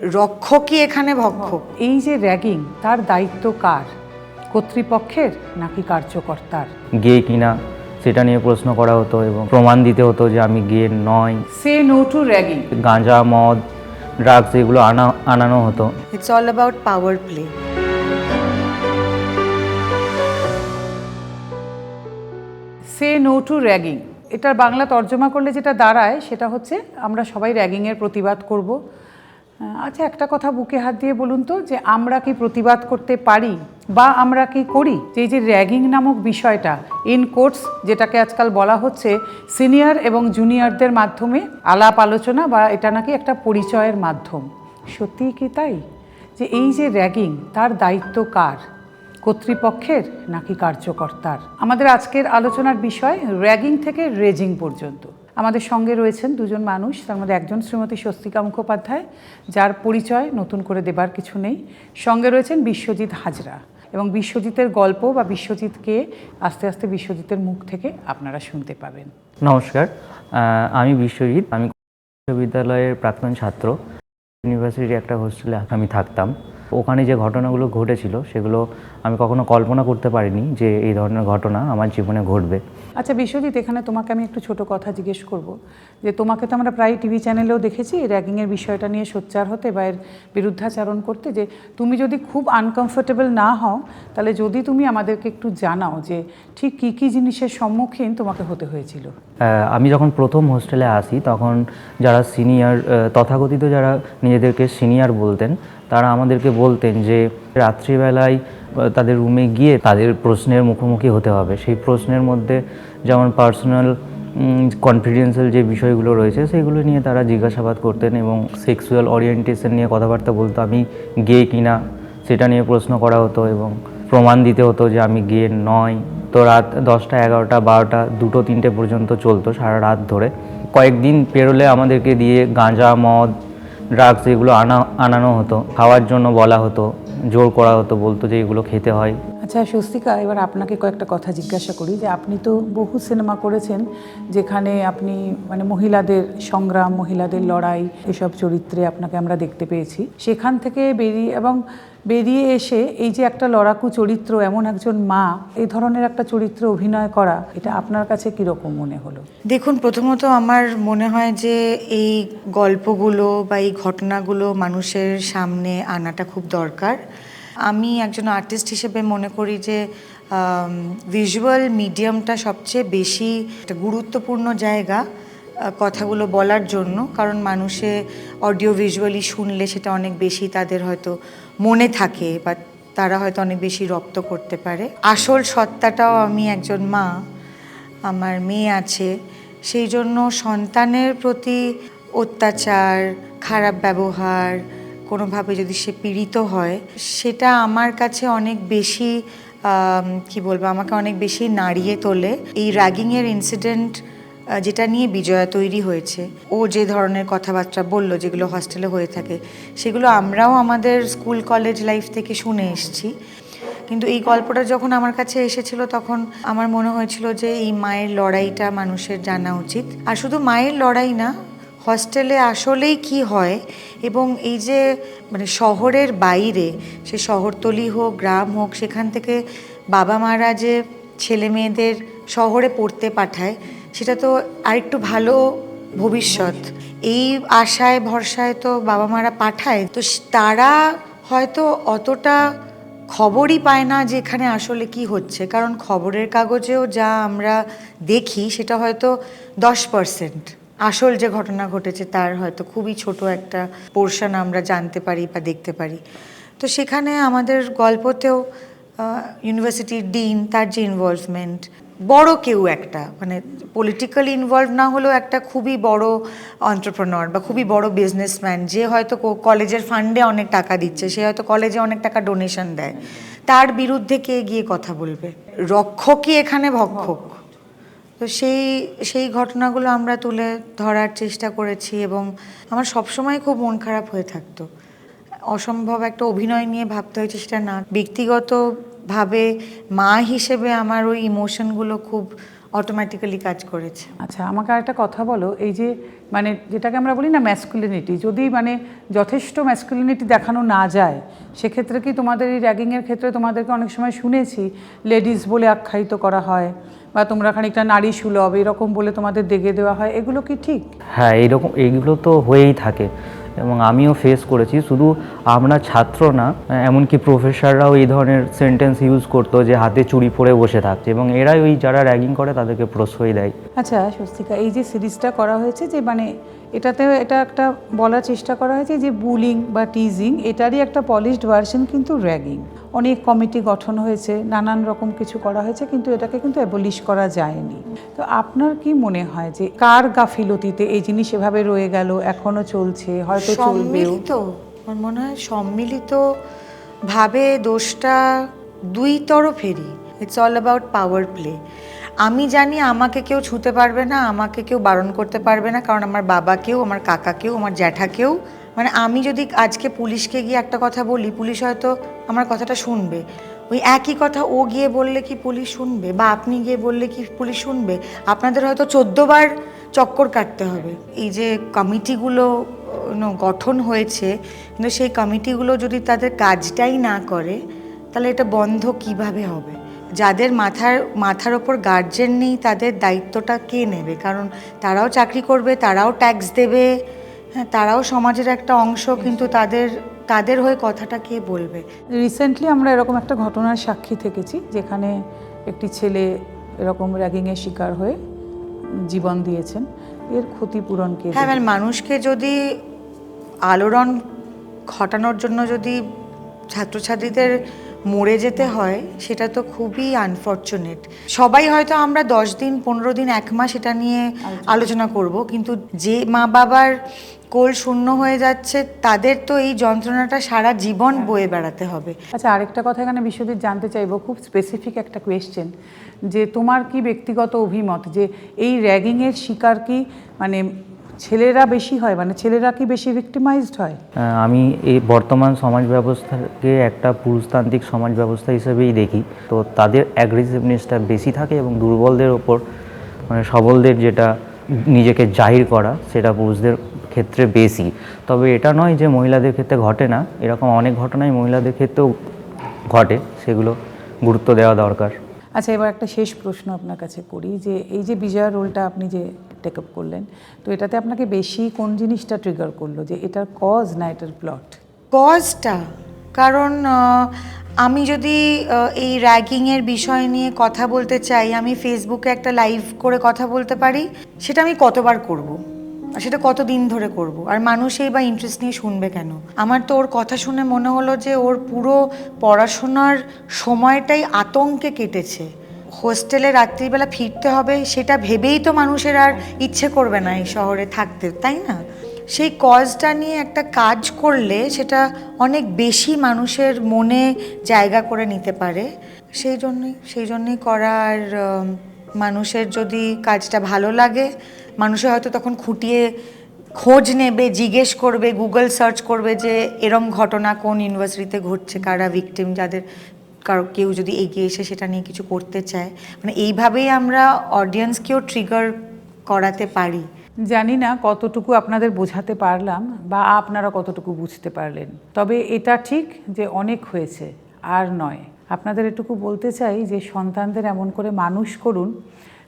রক্ষকই এখানে ভক্ষক। এই যে র্যাগিং, তার দায়িত্ব কার? কর্তৃপক্ষের নাকি কার্যকর্তার? গে কিনা সেটা নিয়ে প্রশ্ন করা হতো এবং প্রমাণ দিতে হতো যে আমি গে নয়। Say no to ragging. গাঁজা, মদ, ড্রাগস এগুলো আনানো হতো। It's all about power play. Say no to ragging, এটার বাংলা তর্জমা করলে যেটা দাঁড়ায় সেটা হচ্ছে আমরা সবাই র্যাগিংয়ের প্রতিবাদ করব। আচ্ছা, একটা কথা বুকে হাত দিয়ে বলুন তো, যে আমরা কি প্রতিবাদ করতে পারি বা আমরা কি করি? যে এই যে র্যাগিং নামক বিষয়টা ইন কোর্টস, যেটাকে আজকাল বলা হচ্ছে সিনিয়র এবং জুনিয়রদের মাধ্যমে আলাপ আলোচনা, বা এটা নাকি একটা পরিচয়ের মাধ্যম। সত্যিই কি তাই? যে এই যে র্যাগিং, তার দায়িত্ব কার? কর্তৃপক্ষের নাকি কার্যকর্তার? আমাদের আজকের আলোচনার বিষয় র্যাগিং থেকে রেজিং পর্যন্ত। আমাদের সঙ্গে রয়েছেন দুজন মানুষ, তার মধ্যে একজন শ্রীমতী স্বস্তিকা মুখোপাধ্যায়, যার পরিচয় নতুন করে দেবার কিছু নেই। সঙ্গে রয়েছেন বিশ্বজিৎ হাজরা, এবং বিশ্বজিতের গল্প বা বিশ্বজিৎকে আস্তে আস্তে বিশ্বজিতের মুখ থেকে আপনারা শুনতে পাবেন। নমস্কার, আমি বিশ্বজিৎ। আমি বিশ্ববিদ্যালয়ের প্রাক্তন ছাত্র। ইউনিভার্সিটির একটা হোস্টেলে আমি থাকতাম। ওখানে যে ঘটনাগুলো ঘটেছিল সেগুলো আমি কখনো কল্পনা করতে পারিনি যে এই ধরনের ঘটনা আমার জীবনে ঘটবে। আচ্ছা বিশ্বজিৎ, এখানে তোমাকে আমি একটু ছোট কথা জিজ্ঞেস করব, যে তোমাকে তো আমরা প্রায় টিভি চ্যানেলেও দেখেছি র্যাগিংয়ের বিষয়টা নিয়ে সোচ্চার হতে বা এর বিরুদ্ধাচারণ করতে। যে তুমি যদি খুব আনকমফোর্টেবল না হও, তাহলে যদি তুমি আমাদেরকে একটু জানাও যে ঠিক কী কী জিনিসের সম্মুখীন তোমাকে হতে হয়েছিল। আমি যখন প্রথম হোস্টেলে আসি তখন যারা সিনিয়র, তথাকথিত যারা নিজেদেরকে সিনিয়র বলতেন, তারা আমাদেরকে বলতেন যে রাত্রিবেলায় তাদের রুমে গিয়ে তাদের প্রশ্নের মুখোমুখি হতে হবে। সেই প্রশ্নের মধ্যে যেমন পার্সোনাল কনফিডেন্সিয়াল যে বিষয়গুলো রয়েছে সেগুলো নিয়ে তারা জিজ্ঞাসাবাদ করতেন এবং সেক্সুয়াল ওরিয়েন্টেশন নিয়ে কথাবার্তা বলতো। আমি গে কিনা সেটা নিয়ে প্রশ্ন করা হতো এবং প্রমাণ দিতে হতো যে আমি গে নয়। তো রাত 10টা, 11টা, 12টা, 2টো, 3টে পর্যন্ত চলতো সারা রাত ধরে। কয়েকদিন পেরোলে আমাদেরকে দিয়ে গাঁজা, মদ, ড্রাগস এগুলো আনানো হতো, খাওয়ার জন্য বলা হতো, জোর করা হতো, বলতো যে এগুলো খেতে হয়। আচ্ছা স্বস্তিকা, এবার আপনাকে কয়েকটা কথা জিজ্ঞাসা করি। যে আপনি তো বহু সিনেমা করেছেন যেখানে আপনি মানে মহিলাদের সংগ্রাম, মহিলাদের লড়াই, এসব চরিত্রে আপনাকে আমরা দেখতে পেয়েছি। সেখান থেকে বেরিয়ে এসে এই যে একটা লড়াকু চরিত্র, এমন একজন মা, এই ধরনের একটা চরিত্র অভিনয় করা, এটা আপনার কাছে কীরকম মনে হলো? দেখুন, প্রথমত আমার মনে হয় যে এই গল্পগুলো বা এই ঘটনাগুলো মানুষের সামনে আনাটা খুব দরকার। আমি একজন আর্টিস্ট হিসেবে মনে করি যে ভিজুয়াল মিডিয়ামটা সবচেয়ে বেশি একটা গুরুত্বপূর্ণ জায়গা কথাগুলো বলার জন্য। কারণ মানুষে অডিও ভিজুয়ালি শুনলে সেটা অনেক বেশি তাদের হয়তো মনে থাকে বা তারা হয়তো অনেক বেশি রপ্ত করতে পারে। আসল সত্তাটাও, আমি একজন মা, আমার মেয়ে আছে, সেই জন্য সন্তানের প্রতি অত্যাচার, খারাপ ব্যবহার, কোনোভাবে যদি সে পীড়িত হয়, সেটা আমার কাছে অনেক বেশি কি বলবো, আমাকে অনেক বেশি নাড়িয়ে তোলে। এই র্যাগিংয়ের ইনসিডেন্ট যেটা নিয়ে বিজয়া তৈরি হয়েছে, ও যে ধরনের কথাবার্তা বলল যেগুলো হস্টেলে হয়ে থাকে, সেগুলো আমরাও আমাদের স্কুল কলেজ লাইফ থেকে শুনে এসেছি। কিন্তু এই গল্পটা যখন আমার কাছে এসেছিল তখন আমার মনে হয়েছিল যে এই মায়ের লড়াইটা মানুষের জানা উচিত। আর শুধু মায়ের লড়াই না, হস্টেলে আসলেই কি হয়, এবং এই যে মানে শহরের বাইরে, সে শহরতলি হোক, গ্রাম হোক, সেখান থেকে বাবা মারা যে ছেলে মেয়েদের শহরে পড়তে পাঠায়, সেটা তো আরেকটু ভালো ভবিষ্যৎ, এই আশায় ভরসায় তো বাবা মারা পাঠায়। তো তারা হয়তো অতটা খবরই পায় না যে এখানে আসলে কি হচ্ছে। কারণ খবরের কাগজেও যা আমরা দেখি সেটা হয়তো 10%, আসল যে ঘটনা ঘটেছে তার হয়তো খুবই ছোট একটা পোর্শন আমরা জানতে পারি বা দেখতে পারি। তো সেখানে আমাদের গল্পতেও ইউনিভার্সিটির ডিন, তার যে ইনভলভমেন্ট, বড় কেউ একটা, মানে পলিটিক্যালি ইনভলভ না হলেও একটা খুবই বড় এন্টারপ্রেনার বা খুবই বড় বিজনেসম্যান, যে হয়তো কলেজের ফান্ডে অনেক টাকা দিচ্ছে, সে হয়তো কলেজে অনেক টাকা ডোনেশন দেয়, তার বিরুদ্ধে কে গিয়ে কথা বলবে? রক্ষকই এখানে ভক্ষক। তো সেই ঘটনাগুলো আমরা তুলে ধরার চেষ্টা করেছি, এবং আমার সবসময় খুব মন খারাপ হয়ে থাকতো। অসম্ভব একটা অভিনয় নিয়ে ভাবতে হয়েছে সেটা না, ব্যক্তিগতভাবে মা হিসেবে আমার ওই ইমোশনগুলো খুব অটোমেটিক্যালি কাজ করেছে। আচ্ছা, আমাকে আরেকটা কথা বলো, এই যে মানে যেটাকে আমরা বলি না ম্যাসকুলিনিটি, যদি মানে যথেষ্ট ম্যাসকুলিনিটি দেখানো না যায়, সেক্ষেত্রে কি তোমাদের এই র্যাগিংয়ের ক্ষেত্রে তোমাদেরকে অনেক সময় শুনেছি লেডিস বলে আখ্যায়িত করা হয়, বা তোমরা খানিকটা নারী সুলভ এরকম বলে তোমাদের দেগে দেওয়া হয়, এগুলো কি ঠিক? হ্যাঁ, এইগুলো তো হয়েই থাকে এবং আমিও ফেস করেছি। শুধু আমরা ছাত্র না, এমনকি প্রফেসররাও এই ধরনের সেন্টেন্স ইউজ করতো যে হাতে চুড়ি পরে বসে থাকছে, এবং এরাই ওই যারা র্যাগিং করে তাদেরকে প্রশ্রয় দেয়। আচ্ছা স্বস্তিকা, এই যে সিরিজটা করা হয়েছে, যে মানে এটা একটা বলার চেষ্টা করা হয়েছে যে বুলিং বা টিজিং এটারই একটা পলিশড ভার্সন কিন্তু র্যাগিং। অনেক কমিটি গঠন হয়েছে, নানান রকম কিছু করা হয়েছে, কিন্তু এটাকে কিন্তু অ্যাবলিশ করা যায়নি। তো আপনার কি মনে হয় যে কার গাফিলতিতে এই জিনিস এভাবে রয়ে গেল, এখনো চলছে, হয়তো চলবেও? আমার মনে হয় সম্মিলিত ভাবে দোষটা দুই তরফেরই। It's all about power play. আমি জানি আমাকে কেউ ছুঁতে পারবে না, আমাকে কেউ বারণ করতে পারবে না, কারণ আমার বাবাকেও, আমার কাকাকেও, আমার জ্যাঠাকেও, মানে আমি যদি আজকে পুলিশকে গিয়ে একটা কথা বলি, পুলিশ হয়তো আমার কথাটা শুনবে। ওই একই কথা ও গিয়ে বললে কি পুলিশ শুনবে, বা আপনি গিয়ে বললে কি পুলিশ শুনবে? আপনাদের হয়তো 14 বার চক্কর কাটতে হবে। এই যে কমিটিগুলো গঠন হয়েছে, কিন্তু সেই কমিটিগুলো যদি তাদের কাজটাই না করে, তাহলে এটা বন্ধ কিভাবে হবে? যাদের মাথার ওপর গার্জেন নেই, তাদের দায়িত্বটা কে নেবে? কারণ তারাও চাকরি করবে, তারাও ট্যাক্স দেবে, হ্যাঁ, তারাও সমাজের একটা অংশ, কিন্তু তাদের হয়ে কথাটা কে বলবে? রিসেন্টলি আমরা এরকম একটা ঘটনার সাক্ষী থেকেছি, যেখানে একটি ছেলে এরকম র্যাগিংয়ের শিকার হয়ে জীবন দিয়েছেন। এর ক্ষতিপূরণ কে? হ্যাঁ, মানে মানুষকে যদি আলোড়ন ঘটানোর জন্য যদি ছাত্রছাত্রীদের মরে যেতে হয়, সেটা তো খুবই আনফর্চুনেট। সবাই হয়তো আমরা 10 দিন, 15 দিন, 1 মাস এটা নিয়ে আলোচনা করব, কিন্তু যে মা বাবার কোল শূন্য হয়ে যাচ্ছে, তাদের তো এই যন্ত্রণাটা সারা জীবন বয়ে বেড়াতে হবে। আচ্ছা, আরেকটা কথা এখানে বিশ্বজিৎ জানতে চাইবো, খুব স্পেসিফিক একটা কোয়েশ্চেন, যে তোমার কি ব্যক্তিগত অভিমত যে এই র্যাগিংয়ের শিকার কি মানে ছেলেরা বেশি হয়, মানে ছেলেরা কি বেশি ভিক্টিমাইজড হয়? আমি এই বর্তমান সমাজ ব্যবস্থাকে একটা পুরুষতান্ত্রিক সমাজ ব্যবস্থা হিসেবেই দেখি। তো তাদের অ্যাগ্রেসিভনেসটা বেশি থাকে এবং দুর্বলদের ওপর, মানে সবলদের যেটা নিজেকে জাহির করা, সেটা পুরুষদের ক্ষেত্রে বেশি। তবে এটা নয় যে মহিলাদের ক্ষেত্রে ঘটে না, এরকম অনেক ঘটনাই মহিলাদের ক্ষেত্রেও ঘটে, সেগুলো গুরুত্ব দেওয়া দরকার। আচ্ছা, এবার একটা শেষ প্রশ্ন আপনার কাছে করি, যে এই যে বিজয়া রোলটা আপনি যে টেক আপ করলেন, তো এটাতে আপনাকে বেশি কোন জিনিসটা ট্রিগার করলো, যে এটার কজ না এটার প্লট? কজটা, কারণ আমি যদি এই র্যাগিংয়ের বিষয় নিয়ে কথা বলতে চাই, আমি ফেসবুকে একটা লাইভ করে কথা বলতে পারি, সেটা আমি কতবার করব, আর সেটা কতদিন ধরে করব, আর মানুষই বা ইন্টারেস্ট নিয়ে শুনবে কেন? আমার তো ওর কথা শুনে মনে হলো যে ওর পুরো পড়াশোনার সময়টাই আতঙ্কে কেটেছে। হোস্টেলে রাত্রিবেলা ফিরতে হবে, সেটা ভেবেই তো মানুষের আর ইচ্ছে করবে না এই শহরে থাকতে, তাই না? সেই কজটা নিয়ে একটা কাজ করলে সেটা অনেক বেশি মানুষের মনে জায়গা করে নিতে পারে। সেই জন্যই করা। আর মানুষের যদি কাজটা ভালো লাগে, মানুষের হয়তো তখন খুঁটিয়ে খোঁজ নেবে, জিজ্ঞেস করবে, গুগল সার্চ করবে যে এরম ঘটনা কোন ইউনিভার্সিটিতে ঘটছে, কারা ভিকটিম, যাদের কেউ যদি এগিয়ে এসে সেটা নিয়ে কিছু করতে চায়। মানে এইভাবেই আমরা অডিয়েন্সকেও ট্রিগার করাতে পারি। জানি না কতটুকু আপনাদের বোঝাতে পারলাম বা আপনারা কতটুকু বুঝতে পারলেন, তবে এটা ঠিক যে অনেক হয়েছে, আর নয়। আপনাদের এটুকু বলতে চাই যে সন্তানদের এমন করে মানুষ করুন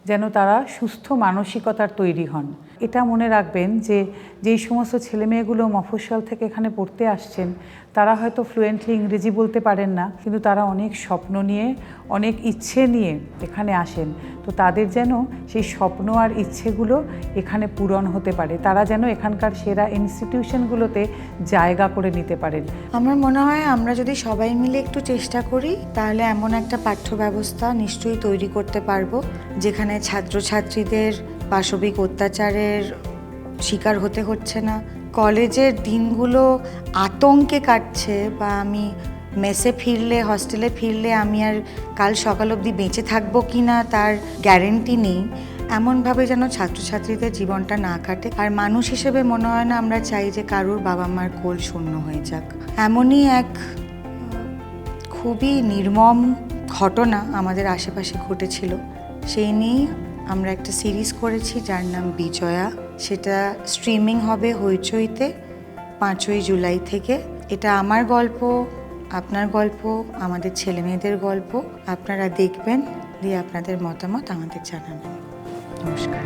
যেন তারা সুস্থ মানসিকতার তৈরি হন। এটা মনে রাখবেন যে যেই সমস্ত ছেলেমেয়েগুলো মফস্বল থেকে এখানে পড়তে আসছেন, তারা হয়তো ফ্লুয়েন্টলি ইংরেজি বলতে পারেন না, কিন্তু তারা অনেক স্বপ্ন নিয়ে, অনেক ইচ্ছে নিয়ে এখানে আসেন। তো তাদের যেন সেই স্বপ্ন আর ইচ্ছেগুলো এখানে পূরণ হতে পারে, তারা যেন এখানকার সেরা ইনস্টিটিউশনগুলোতে জায়গা করে নিতে পারেন। আমার মনে হয় আমরা যদি সবাই মিলে একটু চেষ্টা করি, তাহলে এমন একটা পাঠ্য ব্যবস্থা নিশ্চয়ই তৈরি করতে পারবো, যেখানে ছাত্রছাত্রীদের পাশবিক অত্যাচারের শিকার হতে হচ্ছে না, কলেজের দিনগুলো আতঙ্কে কাটছে, বা আমি মেসে ফিরলে, হস্টেলে ফিরলে আমি আর কাল সকাল অবধি বেঁচে থাকবো কি না তার গ্যারেন্টি নেই, এমনভাবে যেন ছাত্রছাত্রীদের জীবনটা না কাটে। আর মানুষ হিসেবে মনে হয় না আমরা চাই যে কারোর বাবা মার কোল শূন্য হয়ে যাক। এমনই এক খুবই নির্মম ঘটনা আমাদের আশেপাশে ঘটেছিল, সেই নিয়েই আমরা একটা সিরিজ করেছি যার নাম বিজয়া। সেটা স্ট্রিমিং হবে হইচইতে 5ই জুলাই থেকে। এটা আমার গল্প, আপনার গল্প, আমাদের ছেলেমেয়েদের গল্প। আপনারা দেখবেন, দিয়ে আপনাদের মতামত আমাদের জানাবেন। নমস্কার।